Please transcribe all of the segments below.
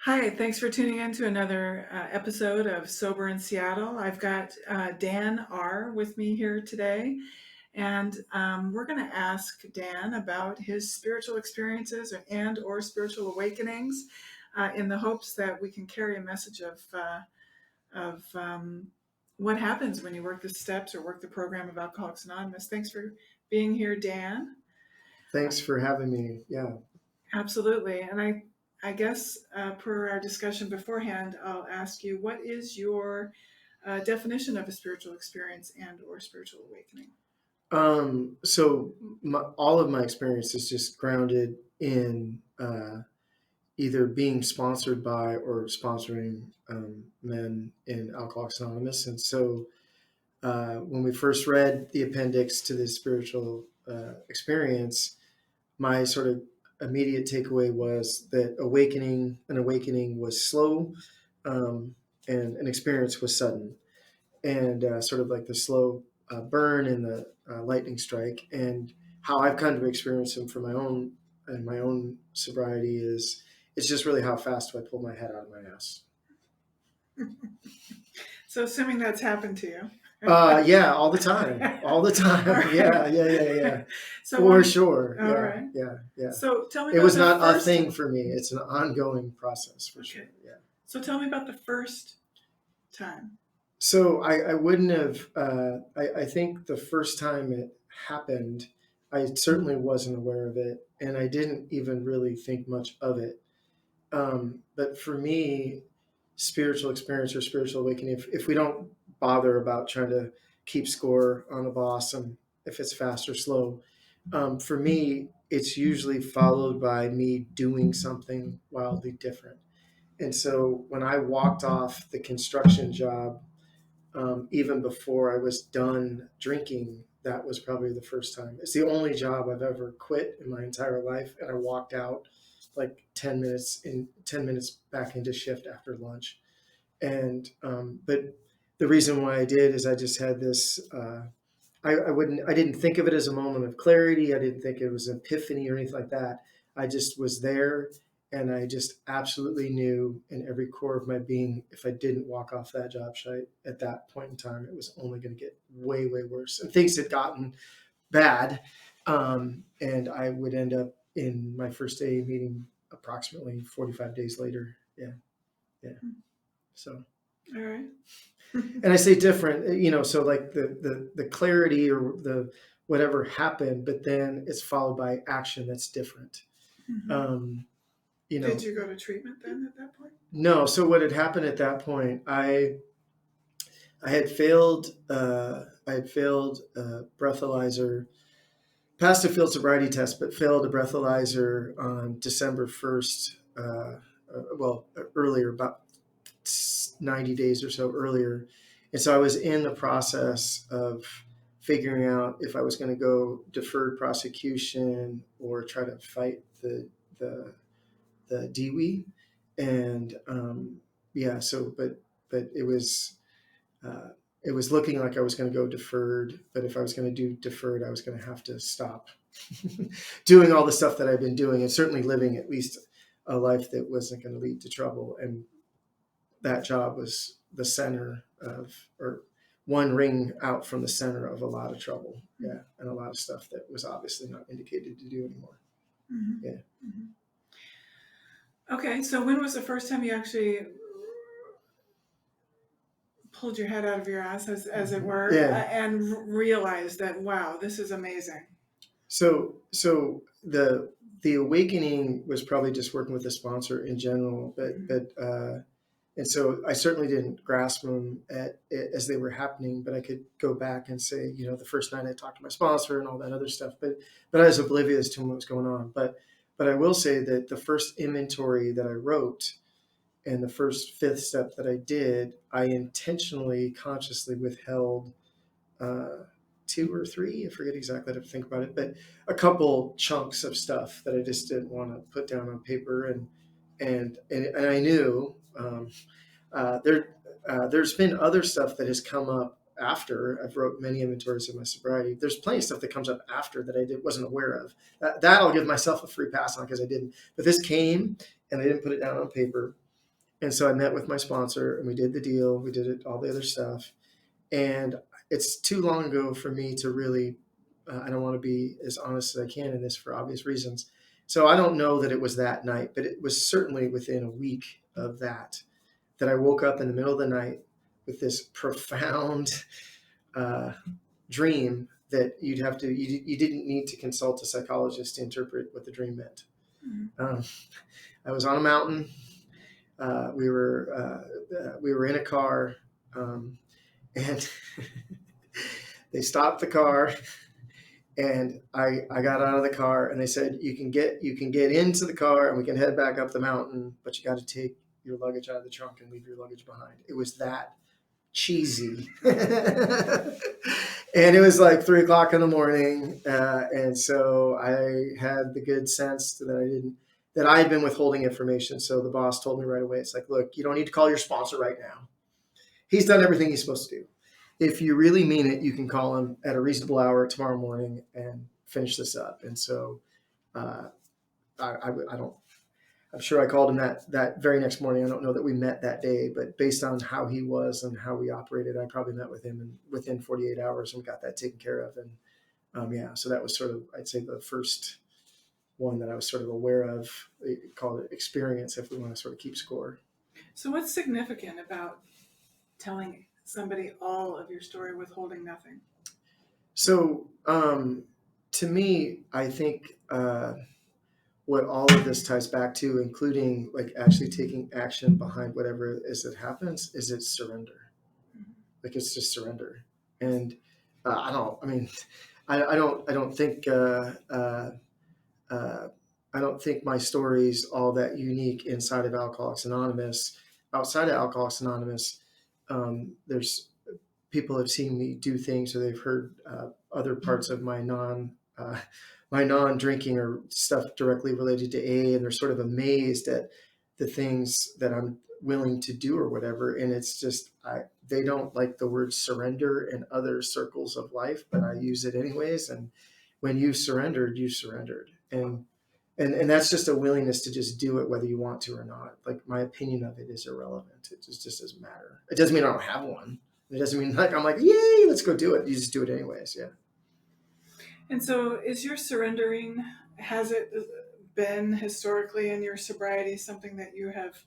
Hi, thanks for tuning in to another episode of Sober in Seattle. I've got Dan R. with me here today, and we're going to ask Dan about his spiritual experiences and or spiritual awakenings in the hopes that we can carry a message of what happens when you work the steps or work the program of Alcoholics Anonymous. Thanks for being here, Dan. Thanks for having me. Yeah. Absolutely. And I guess per our discussion beforehand, I'll ask you, what is your definition of a spiritual experience and or spiritual awakening? All of my experience is just grounded in either being sponsored by or sponsoring men in Alcoholics Anonymous. And so when we first read the appendix to this spiritual experience, my sort of immediate takeaway was that an awakening was slow, and an experience was sudden, and sort of like the slow burn and the lightning strike. And how I've kind of experienced them for my own sobriety is it's just really how fast do I pull my head out of my ass. So, assuming that's happened to you. Yeah, all the time, all the time. Right. Yeah. So, For sure. all right. Yeah. So, tell me It about was the not a first. thing for me. It's an ongoing process for Okay. sure. Yeah. So, tell me about the first time. So I wouldn't have. I think the first time it happened, I certainly wasn't aware of it, and I didn't even really think much of it. But for me, spiritual experience or spiritual awakening, if we don't bother about trying to keep score on the boss and if it's fast or slow, for me, it's usually followed by me doing something wildly different. And so when I walked off the construction job, even before I was done drinking, that was probably the first time. It's the only job I've ever quit in my entire life, and I walked out like 10 minutes back into shift after lunch. And but the reason why I did is I just had this. I didn't think of it as a moment of clarity. I didn't think it was an epiphany or anything like that. I just was there, and I just absolutely knew in every core of my being, if I didn't walk off that job site at that point in time, it was only going to get way, way worse. And things had gotten bad, and I would end up in my first AA meeting approximately 45 days later. Yeah. So. All right. And I say different, so like the clarity or the whatever happened, but then it's followed by action that's different. Mhm. Um, Did you go to treatment then at that point? no. So what had happened at that point, I had failed. Breathalyzer, passed a field sobriety test, but failed a breathalyzer on December 1st. Earlier, about 90 days or so earlier. And so I was in the process of figuring out if I was going to go deferred prosecution or try to fight the DWE. And but it was looking like I was going to go deferred. But if I was going to do deferred, I was going to have to stop doing all the stuff that I've been doing, and certainly living at least a life that wasn't going to lead to trouble. And that job was the center of, or one ring out from the center of a lot of trouble. Yeah. And a lot of stuff that was obviously not indicated to do anymore. Mhm. Yeah. Mhm. Okay, so when was the first time you actually pulled your head out of your ass, as it were, and realized that, wow, this is amazing? So the awakening was probably just working with the sponsor in general, and so I certainly didn't grasp them as they were happening, but I could go back and say, the first night I talked to my sponsor and all that other stuff, but I was oblivious to what was going on. But I will say that the first inventory that I wrote and the first fifth step that I did, I intentionally, consciously withheld two or three, I forget exactly how to think about it, but a couple chunks of stuff that I just didn't want to put down on paper. And I knew there's been other stuff that has come up after I've wrote many inventories of my sobriety. There's plenty of stuff that comes up after that wasn't aware of. That I'll give myself a free pass on because I didn't. But this came and I didn't put it down on paper. And so I met with my sponsor and we did the deal. We did it, all the other stuff. And it's too long ago for me to really, I don't want to be as honest as I can in this for obvious reasons. So I don't know that it was that night, but it was certainly within a week of that I woke up in the middle of the night with this profound uh, dream that you didn't need to consult a psychologist to interpret what the dream meant. Mhm. Um, I was on a mountain. We were in a car, and they stopped the car, and I got out of the car, and they said you can get into the car, and we can head back up the mountain, but you got to take your luggage out of the trunk and leave your luggage behind. It was that cheesy. And it was like 3 o'clock in the morning. And so I had the good sense that I had been withholding information. So the boss told me right away, it's like, look, you don't need to call your sponsor right now. He's done everything he's supposed to do. If you really mean it, you can call him at a reasonable hour tomorrow morning and finish this up. And so uh, I don't I'm sure I called him that very next morning. I don't know that we met that day, but based on how he was and how we operated, I probably met with him within 48 hours and got that taken care of. And yeah, so that was sort of, I'd say, the first one that I was sort of aware of. Call it experience if we want to sort of keep score. So, what's significant about telling somebody all of your story withholding nothing? So to me, I think what all of this ties back to, including like actually taking action behind whatever it is that happens, is it's surrender. Mhm. Like it's just surrender. And I don't. I mean, I don't think. Uh, I don't think my story's all that unique inside of Alcoholics Anonymous. Outside of Alcoholics Anonymous, there's people have seen me do things, or they've heard other parts of my non drinking or stuff directly related to AA, and they're sort of amazed at the things that I'm willing to do or whatever. And it's just they don't like the word surrender in other circles of life, but I use it anyways. And when you surrendered, you surrendered, and that's just a willingness to just do it whether you want to or not. Like my opinion of it is irrelevant. It just doesn't matter. It doesn't mean I don't have one. It doesn't mean like I'm like, yay, let's go do it. You just do it anyways. Yeah. And so, is your surrendering, has it been historically in your sobriety something that you have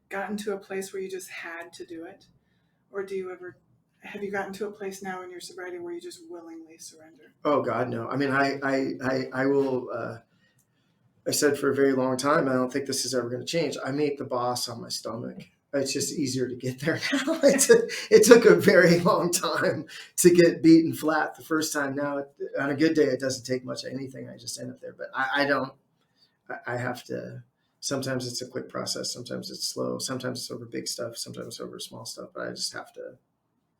gotten to a place where you just had to do it? Or have you gotten to a place now in your sobriety where you just willingly surrender? Oh God, no. I mean, I will. I said for a very long time, I don't think this is ever going to change. I made the boss on my stomach. It's just easier to get there now. It took a very long time to get beaten flat the first time. Now, on a good day, it doesn't take much of anything. I just end up there. But I don't. I have to. Sometimes it's a quick process. Sometimes it's slow. Sometimes it's over big stuff. Sometimes it's over small stuff. But I just have to.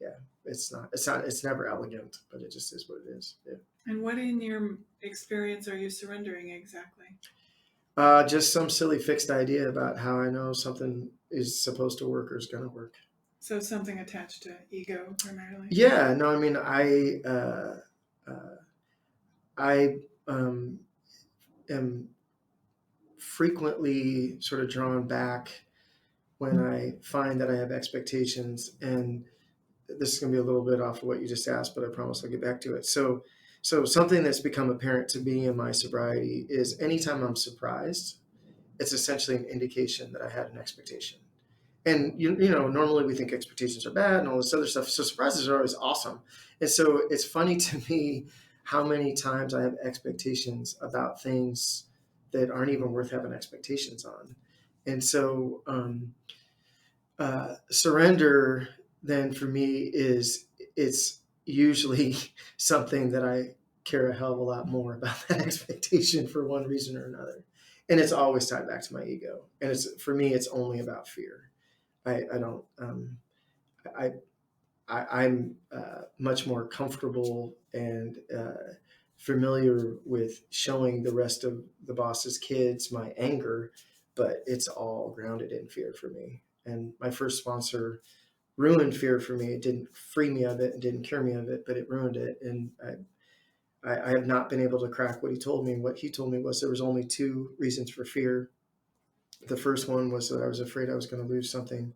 Yeah, it's not. It's not. It's never elegant, but it just is what it is. Yeah. And what in your experience are you surrendering exactly? Just some silly fixed idea about how I know something is supposed to work or is going to work. So something attached to ego primarily. Yeah, no, I mean, uh, I am frequently sort of drawn back when I find that I have expectations, and this is going to be a little bit off of what you just asked, but I promise I'll get back to it. So something that's become apparent to me in my sobriety is anytime I'm surprised, it's essentially an indication that I had an expectation. And you know, normally we think expectations are bad and all this other stuff. So surprises are always awesome. And so it's funny to me how many times I have expectations about things that aren't even worth having expectations on. And so surrender then for me is it's usually something that I care a hell of a lot more about that expectation for one reason or another. And it's always tied back to my ego. And it's for me, it's only about fear. I don't. I, I'm much more comfortable and familiar with showing the rest of the boss's kids my anger, but it's all grounded in fear for me. And my first sponsor ruined fear for me. It didn't free me of it and didn't cure me of it, but it ruined it. And I have not been able to crack what he told me. And what he told me was there was only two reasons for fear. The first one was that I was afraid I was going to lose something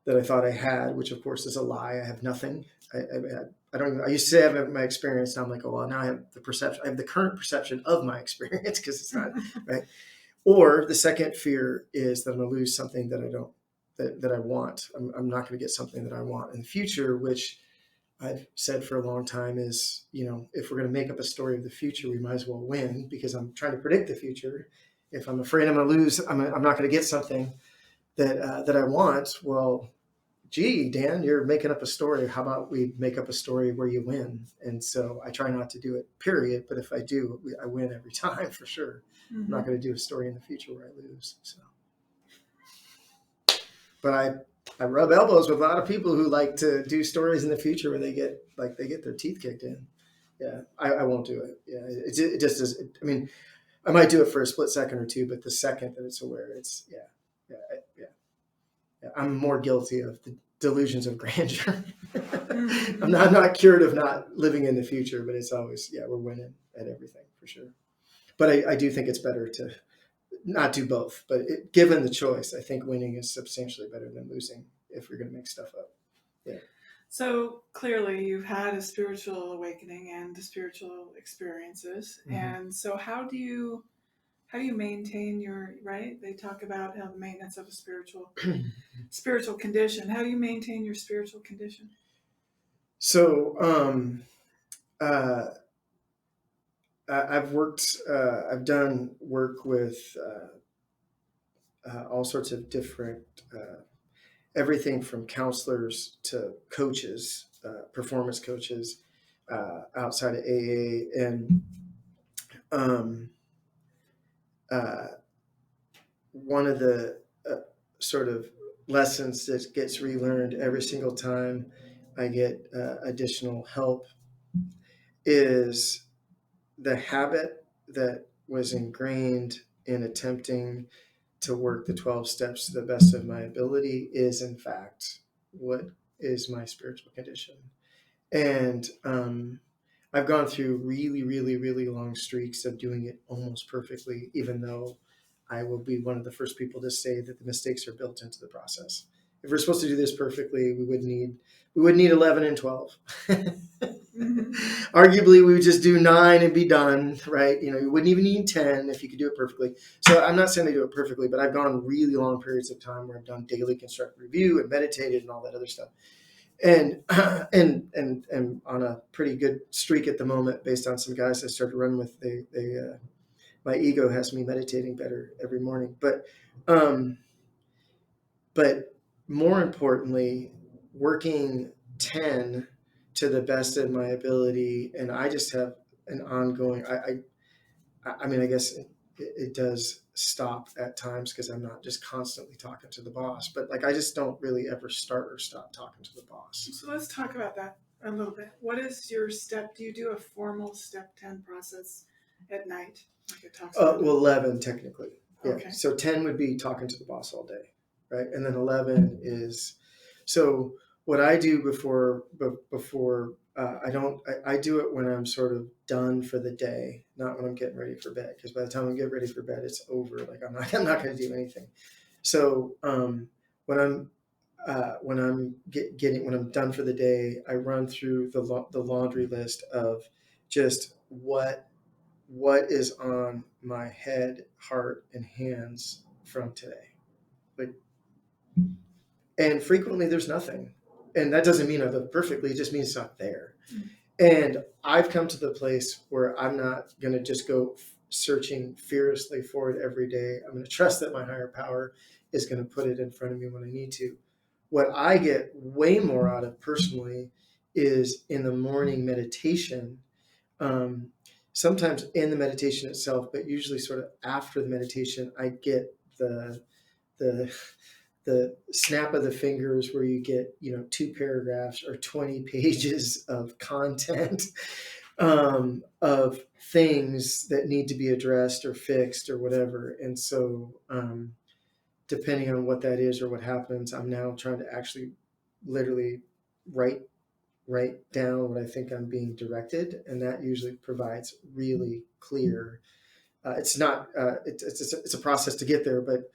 that I thought I had, which of course is a lie. I have nothing. I don't even, I used to say I have my experience. Now I'm like, oh, well, now I have the perception. I have the current perception of my experience because it's not right. Or the second fear is that I'm going to lose something that I don't, that I want. I'm not going to get something that I want in the future, which I've said for a long time is, if we're going to make up a story of the future, we might as well win because I'm trying to predict the future. If I'm afraid I'm going to lose, I'm not going to get something that I want. Well, gee, Dan, you're making up a story. How about we make up a story where you win? And so I try not to do it, period. But if I do, I win every time for sure. I'm not going to do a story in the future where I lose. So, but I rub elbows with a lot of people who like to do stories in the future where they get their teeth kicked in. Yeah, I won't do it. Yeah, it just is. I mean, I might do it for a split second or two, but the second that it's aware, it's yeah, yeah. I'm more guilty of the delusions of grandeur. I'm not cured of not living in the future, but it's always, we're winning at everything for sure. But I do think it's better to not do both. But given the choice, I think winning is substantially better than losing if we're going to make stuff up. Yeah. So clearly, you've had a spiritual awakening and spiritual experiences, and so how do you maintain your right? They talk about how the maintenance of a spiritual condition. How do you maintain your spiritual condition? So I've done work with all sorts of different, everything from counselors to coaches, performance coaches outside of AA. And um, uh, one of the sort of lessons that gets relearned every single time I get additional help is the habit that was ingrained in attempting to work the 12 steps to the best of my ability is, in fact, what is my spiritual condition. And I've gone through really, really, really long streaks of doing it almost perfectly, even though I will be one of the first people to say that the mistakes are built into the process. If we're supposed to do this perfectly, we would need 11 and 12. Arguably, we would just do 9 and be done, right? You wouldn't even need 10 if you could do it perfectly. So I'm not saying I do it perfectly, but I've gone really long periods of time where I've done daily constructive review and meditated and all that other stuff. And and on a pretty good streak at the moment, based on some guys I started running with. My ego has me meditating better every morning. Um, but more importantly, working 10 to the best of my ability, and I just have an ongoing. I mean, I guess it does stop at times because I'm not just constantly talking to the boss, but like I just don't really ever start or stop talking to the boss. So let's talk about that a little bit. What is your step? Do you do a formal step 10 process at night? Like it talks about. Well, 11 technically. Yeah. Okay. So 10 would be talking to the boss all day, right? And then 11 is so what I do before I do it when I'm sort of done for the day, not when I'm getting ready for bed. Because by the time I get ready for bed, it's over. Like I'm not going to do anything. So when I'm when I'm done for the day, I run through the laundry list of just what is on my head, heart, and hands from today. Like, and frequently there's nothing. And that doesn't mean I live perfectly, it just means it's not there. Mm-hmm. And I've come to the place where I'm not going to just go searching fearlessly for it every day. I'm going to trust that my higher power is going to put it in front of me when I need to. What I get way more out of personally is in the morning meditation. Sometimes in the meditation itself, but usually sort of after the meditation, I get the snap of the fingers where you get 2 paragraphs or 20 pages of content of things that need to be addressed or fixed or whatever. And so depending on what that is or what happens, I'm now trying to actually literally write down what I think I'm being directed, and that usually provides really clear. It's not. It's a process to get there, but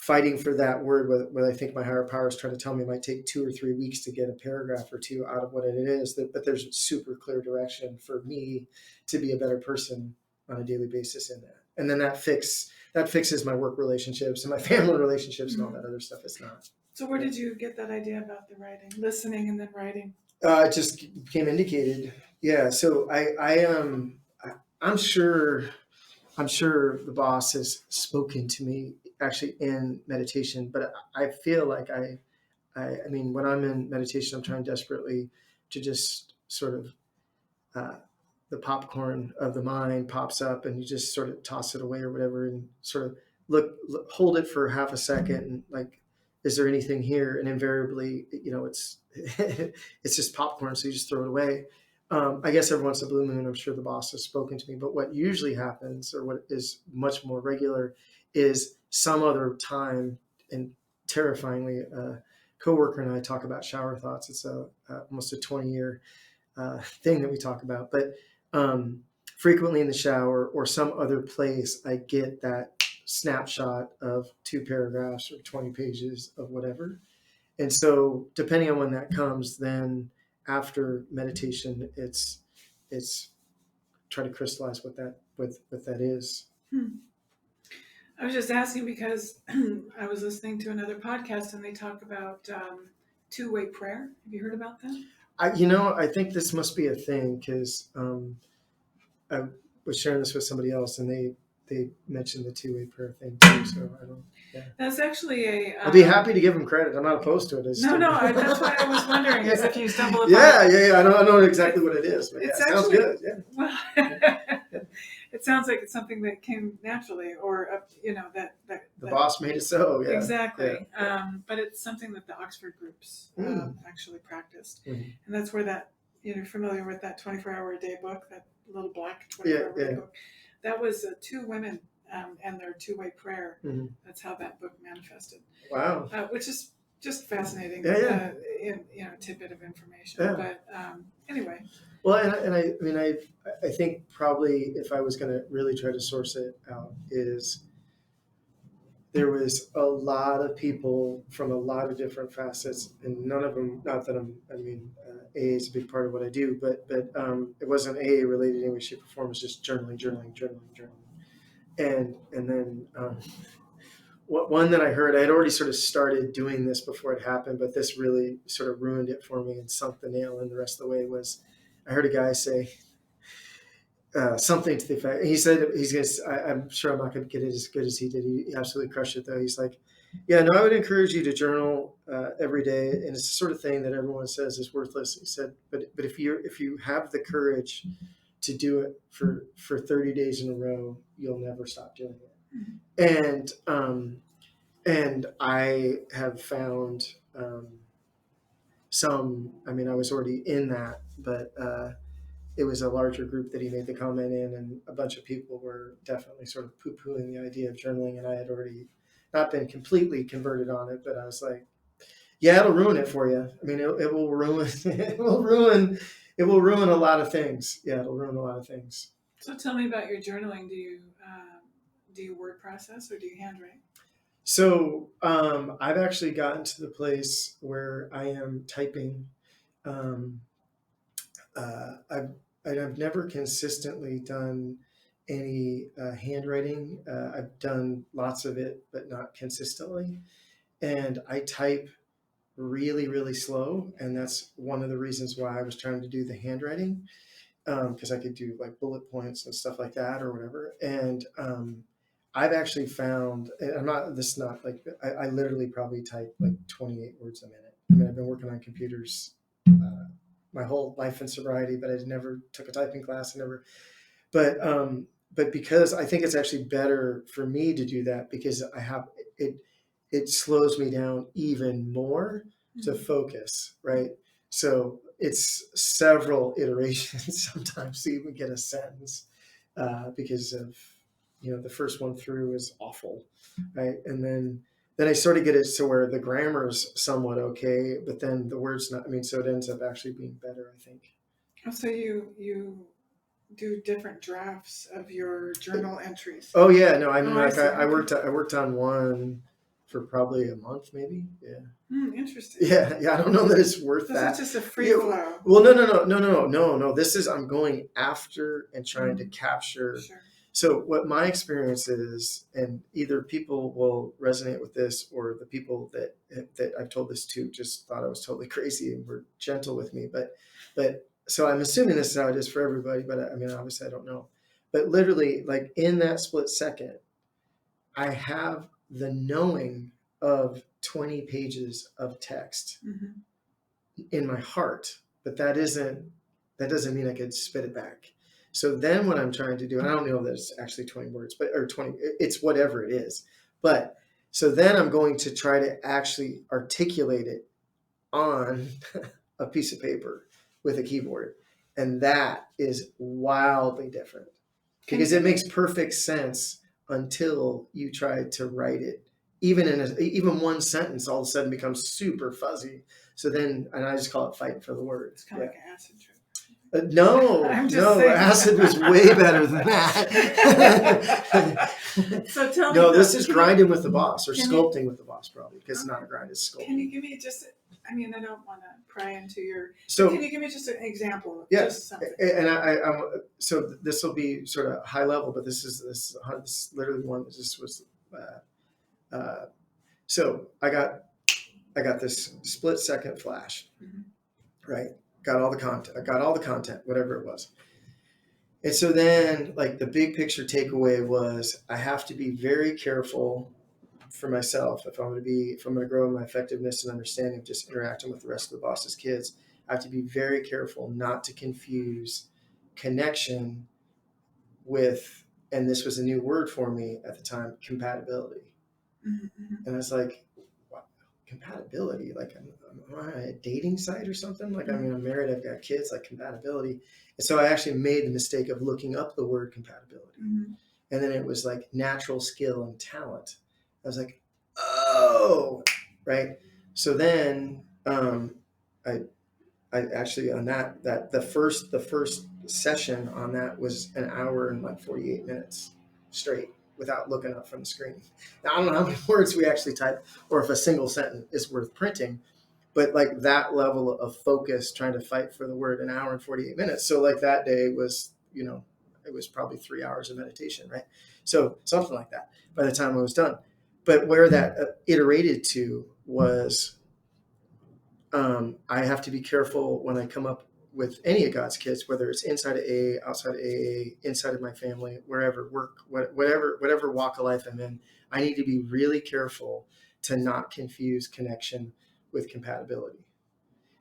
fighting for that word, what I think my higher power is trying to tell me might take 2 or 3 weeks to get a paragraph or two out of what it is. But there's a super clear direction for me to be a better person on a daily basis in that. And then that fixes my work relationships and my family relationships and all that other stuff. It's not. So where did you get that idea about the writing, listening and then writing? It just became indicated. Yeah. So I'm sure. I'm sure the boss has spoken to me actually in meditation, but I feel like I mean, when I'm in meditation, I'm trying desperately to just sort of uh, the popcorn of the mind pops up and you just sort of toss it away or whatever and sort of hold it for half a second and like, is there anything here? And invariably, it's it's just popcorn, so you just throw it away. I guess every once in a blue moon, I'm sure the boss has spoken to me, but what usually happens, or what is much more regular, is some other time, and terrifyingly, a coworker and I talk about shower thoughts. It's almost a 20-year thing that we talk about, but frequently in the shower or some other place, I get that snapshot of 2 paragraphs or 20 pages of whatever. And so, depending on when that comes, then after meditation, it's try to crystallize what that is. I was just asking because I was listening to another podcast and they talk about two-way prayer. Have you heard about that? I think this must be a thing because I was sharing this with somebody else, and they mentioned the 2-way prayer thing too. So I don't. Yeah. That's actually a. I'll be happy to give them credit. I'm not opposed to it. That's what I was wondering. Is if you stumble upon. Yeah. I don't know exactly what it is, but It's yeah, sounds actually, good. Yeah. Well, it sounds like it's something that came naturally, or that The boss made it so. Yeah. Exactly. Yeah. But it's something that the Oxford groups actually practiced, Mm-hmm. and that's where that familiar with that 24-hour-a-day book, that little black 24-hour-a-day book. That was 2 women and their two-way prayer. Mm-hmm. That's how that book manifested. Wow. Which is just fascinating. Yeah. Tidbit of information. Yeah. But anyway. Well, and I mean, I think probably if I was going to really try to source it out, is there was a lot of people from a lot of different facets, and none of them. Not that AA is a big part of what I do, but it wasn't AA related in any way, shape, or form. It was just journaling, and then one that I heard. I had already sort of started doing this before it happened, but this really sort of ruined it for me and sunk the nail in the rest of the way. Was I heard a guy say something to the effect. He said he's gonna. I'm sure I'm not going to get it as good as he did. He absolutely crushed it, though. He's like, "Yeah, no, I would encourage you to journal every day, and it's the sort of thing that everyone says is worthless." He said, "But if you have the courage to do it for 30 days in a row, you'll never stop doing it." And I have found some. I mean, I was already in that, but it was a larger group that he made the comment in, and a bunch of people were definitely sort of poo-pooing the idea of journaling, and I had already not been completely converted on it, but I was like, yeah, it'll ruin it for you. I mean, it will ruin it will ruin a lot of things. Yeah, it'll ruin a lot of things. So tell me about your journaling. Do you word process or do you handwrite? So I've actually gotten to the place where I am typing. I've never consistently done any handwriting. I've done lots of it, but not consistently. And I type really, really slow. And that's one of the reasons why I was trying to do the handwriting, because I could do like bullet points and stuff like that or whatever. And I've actually found, and this is not like, I literally probably type like 28 words a minute. I mean, I've been working on computers my whole life in sobriety, but I never took a typing class. But because I think it's actually better for me to do that, because I have it slows me down even more to focus, right? So it's several iterations sometimes to even get a sentence, because of the first one through is awful, right? And then I sort of get it to where the grammar's somewhat okay, but then the words not. I mean, so it ends up actually being better, I think. So you do different drafts of your journal entries. Oh yeah, no, I mean, I worked on one for probably a month, maybe. Yeah. Interesting. Yeah. I don't know that it's worth So that. it's just a free Yeah, flow. well, no. This is, I'm going after and trying to capture. Sure. So what my experience is, and either people will resonate with this, or the people that I've told this to just thought I was totally crazy and were gentle with me. But so I'm assuming this is how it is for everybody. But I mean, obviously, I don't know. But literally, like in that split second, I have the knowing of 20 pages of text in my heart, but that doesn't mean I could spit it back. So then what I'm trying to do, and I don't know that it's actually 20 words, but or 20, it's whatever it is. But so then I'm going to try to actually articulate it on a piece of paper with a keyboard. And that is wildly different because it makes perfect sense until you try to write it. Even one sentence all of a sudden becomes super fuzzy. So then, and I just call it fighting for the word. It's kind of like an acid trip. No, acid was way better than that. So tell me. No, this is grinding with the boss, or sculpting with the boss, probably, because it's not a grind, it's sculpting. Can you give me just, I mean, I don't want to pry into your, so can you give me just an example of just something? And so this will be sort of high level, but this is literally one that just was, so I got this split second flash, right? Got all the content, whatever it was. And so then, like, the big picture takeaway was I have to be very careful for myself if I'm going to grow in my effectiveness and understanding of just interacting with the rest of the boss's kids. I have to be very careful not to confuse connection with, and this was a new word for me at the time, compatibility. And I was like, wow, compatibility? Like, am I on a dating site or something? Like, I mean, I'm married, I've got kids, like compatibility. And so I actually made the mistake of looking up the word compatibility. And then it was like natural skill and talent. I was like, oh, right. So then I actually on that the first session on that was an hour and like 48 minutes straight without looking up from the screen. Now, I don't know how many words we actually type or if a single sentence is worth printing, but like that level of focus trying to fight for the word, an hour and 48 minutes. So like that day was, it was probably 3 hours of meditation, right? So something like that by the time I was done. But where that iterated to was, I have to be careful when I come up with any of God's kids, whether it's inside of AA, outside of AA, inside of my family, wherever, work, whatever walk of life I'm in. I need to be really careful to not confuse connection with compatibility.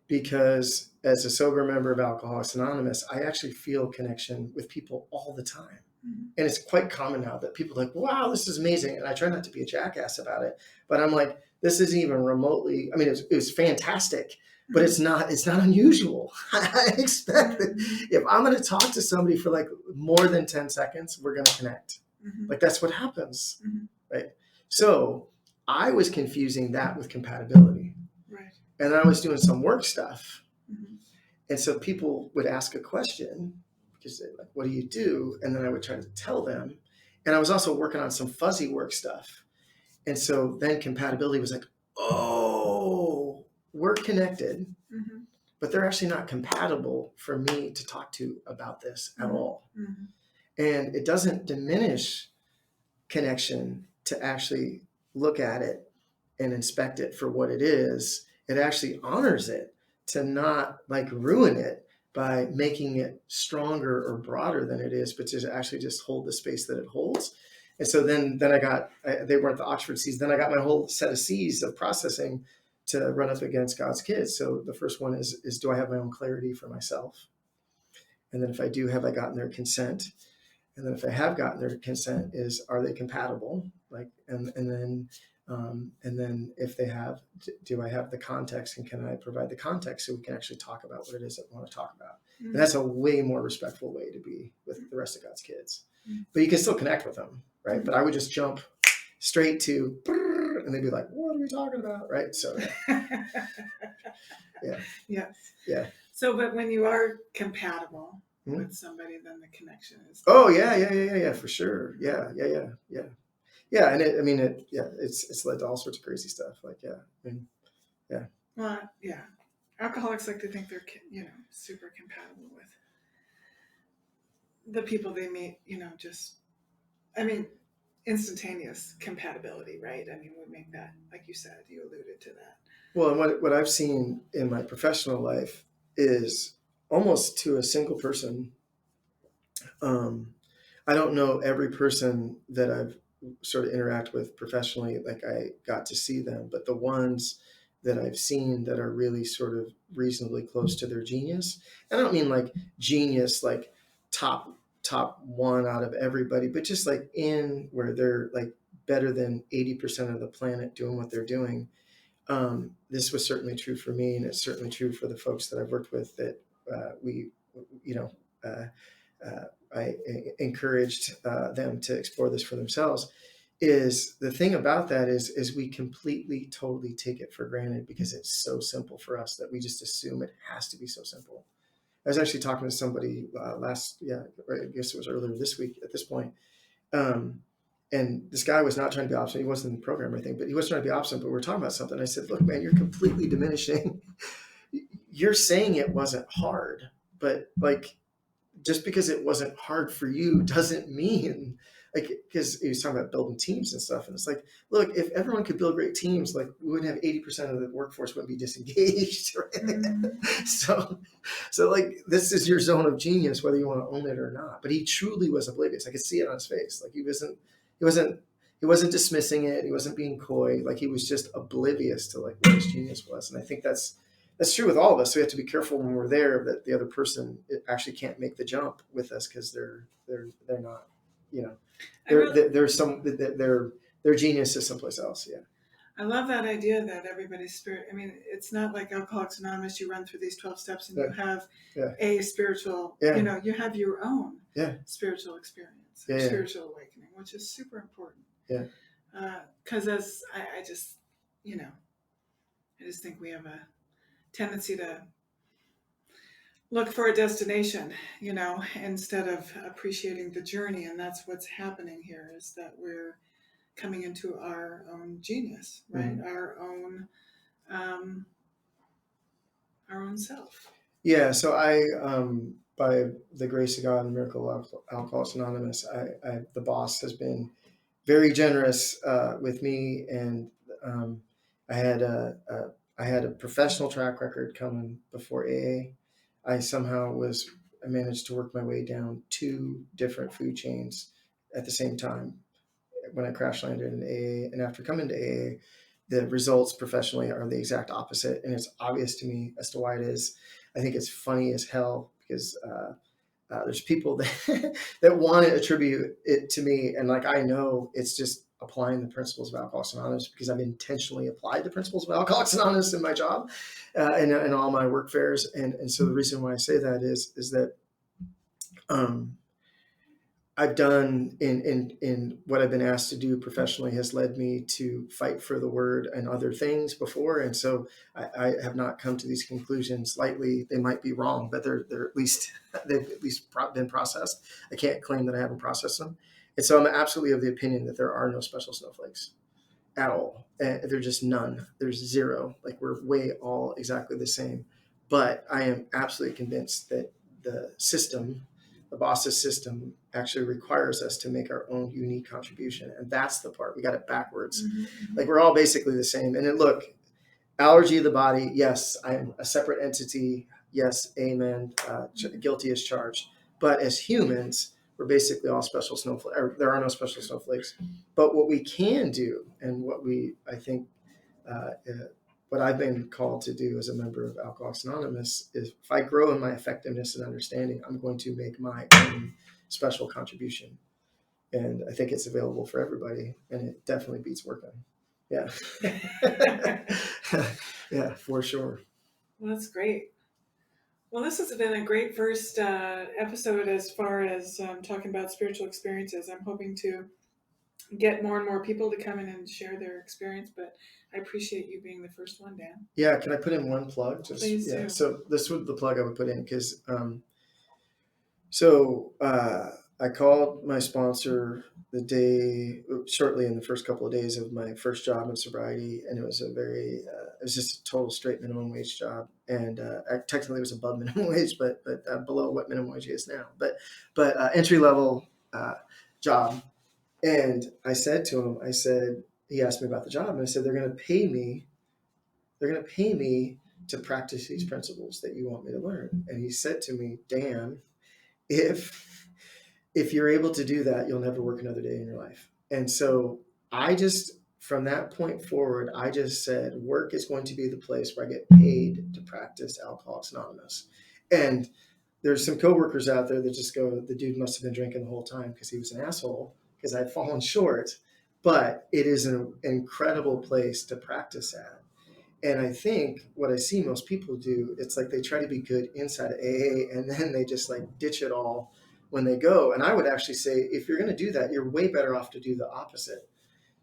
Because as a sober member of Alcoholics Anonymous, I actually feel connection with people all the time. And it's quite common now that people are like, wow, this is amazing. And I try not to be a jackass about it, but I'm like, this isn't even remotely, I mean, it was fantastic, but it's not unusual. I expect that if I'm going to talk to somebody for like more than 10 seconds, we're going to connect. Like that's what happens, right? So I was confusing that with compatibility. Right. And I was doing some work stuff. And so people would ask a question, because they're like, what do you do? And then I would try to tell them. And I was also working on some fuzzy work stuff. And so then compatibility was like, oh, we're connected, but they're actually not compatible for me to talk to about this at all. And it doesn't diminish connection to actually look at it and inspect it for what it is. It actually honors it to not like ruin it by making it stronger or broader than it is, but to actually just hold the space that it holds. And so then they weren't the Oxford C's. Then I got my whole set of C's of processing to run up against God's kids. So the first one is do I have my own clarity for myself? And then if I do, have I gotten their consent? And then if I have gotten their consent, are they compatible? Like, and then if they have, do I have the context, and can I provide the context so we can actually talk about what it is that we want to talk about? And that's a way more respectful way to be with the rest of God's kids. But you can still connect with them, right? But I would just jump straight to, and they'd be like, what are we talking about? Right. So yeah. Yes. Yeah. So, but when you are compatible with somebody, then the connection is. Oh yeah, for sure. Yeah. Yeah, and it's led to all sorts of crazy stuff. Like, yeah, I mean, yeah. Well, yeah. Alcoholics like to think they're, super compatible with the people they meet, just, I mean, instantaneous compatibility, right? I mean, we make that, like you said, you alluded to that. Well, and what I've seen in my professional life is almost to a single person. Um, I don't know every person that I've sort of interact with professionally, like I got to see them, but the ones that I've seen that are really sort of reasonably close to their genius. And I don't mean like genius, like top one out of everybody, but just like in where they're like better than 80% of the planet doing what they're doing. This was certainly true for me, and it's certainly true for the folks that I've worked with that we, you know, uh, I encouraged them to explore this for themselves. Is the thing about that is we completely, totally take it for granted because it's so simple for us that we just assume it has to be so simple. I was actually talking to somebody I guess it was earlier this week at this point. Um, and this guy was not trying to be obstinate. He wasn't in the program or anything, but he was trying to be obstinate. But we were talking about something. I said, look, man, you're completely diminishing. You're saying it wasn't hard, but like just because it wasn't hard for you doesn't mean like because he was talking about building teams and stuff, and it's like, look, if everyone could build great teams, like we wouldn't have 80% of the workforce wouldn't be disengaged, right? Mm-hmm. So like this is your zone of genius, whether you want to own it or not. But he truly was oblivious. I could see it on his face. Like he wasn't he wasn't dismissing it. He wasn't being coy. Like he was just oblivious to like what his genius was. And I think that's true with all of us. So we have to be careful when we're there that the other person actually can't make the jump with us because they're not, you know, there's some their genius is someplace else. Yeah. I love that idea that everybody's spirit. I mean, it's not like Alcoholics Anonymous. You run through these 12 steps and you have Yeah. a spiritual. Yeah. You have your own Yeah. spiritual experience, Yeah. spiritual awakening, which is super important. Yeah. Because as I just, I just think we have a tendency to look for a destination, instead of appreciating the journey. And that's what's happening here is that we're coming into our own genius, right? Mhm. Our own self. Yeah. So by the grace of God and miracle of Alcoholics Anonymous, the boss has been very generous with me, and um, I had I had a professional track record coming before AA. I managed to work my way down two different food chains at the same time when I crash landed in AA. And after coming to AA, the results professionally are the exact opposite, and it's obvious to me as to why it is. I think it's funny as hell because there's people that that want to attribute it to me, and like I know it's just applying the principles of Alcoholics Anonymous because I've intentionally applied the principles of Alcoholics Anonymous in my job and all my work fairs, and so the reason why I say that is that um, I've done in what I've been asked to do professionally has led me to fight for the word and other things before, and so I have not come to these conclusions lightly. They might be wrong, but they're at least they've at least been processed. I can't claim that I haven't processed them, and so I'm absolutely of the opinion that there are no special snowflakes at all. There's just none. There's zero. Like we're way all exactly the same. But I am absolutely convinced that the system, the boss's system, actually requires us to make our own unique contribution, and that's the part we got it backwards. Mm-hmm. Like we're all basically the same. And then look, allergy of the body. Yes, I am a separate entity. Yes, amen. Guilty as charged. But as humans, we're basically all special snowflakes. There are no special snowflakes. But what we can do, and I think, uh, uh, what I've been called to do as a member of Alcoholics Anonymous is if I grow in my effectiveness and understanding, I'm going to make my own special contribution. And I think it's available for everybody, and it definitely beats working. Yeah. Yeah, for sure. Well, that's great. Well, this has been a great first episode as far as talking about spiritual experiences. I'm hoping to get more and more people to come in and share their experience, but I appreciate you being the first one, Dan. Yeah, can I put in one plug? Please do. So this was the plug I would put in because so I called my sponsor shortly in the first couple of days of my first job in sobriety, and it was it was just a total straight minimum wage job, and technically it was above minimum wage, but below what minimum wage is now, but entry level job. And I said to him, he asked me about the job, and I said, they're going to pay me to practice these principles that you want me to learn. And he said to me, Dan, if you're able to do that, you'll never work another day in your life. And so I just, from that point forward, I just said, work is going to be the place where I get paid to practice Alcoholics Anonymous. And there's some coworkers out there that just go, the dude must have been drinking the whole time because he was an asshole, because I'd fallen short. But it is an incredible place to practice at. And I think what I see most people do, it's like they try to be good inside of AA and then they just like ditch it all when they go. And I would actually say, if you're going to do that, you're way better off to do the opposite.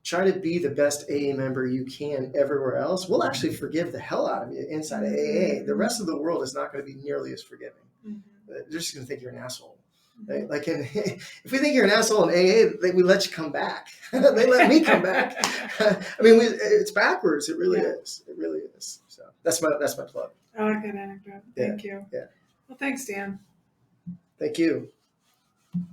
Try to be the best AA member you can everywhere else. We'll actually forgive the hell out of you inside of AA. The rest of the world is not going to be nearly as forgiving. They're just going to think you're an asshole. Right? Like, if we think you're an asshole in AA, we let you come back. They let me come back. I mean, it's backwards. It really is. It really is. So that's my plug. I like that anecdote. Thank you. Yeah. Well, thanks, Dan. Thank you.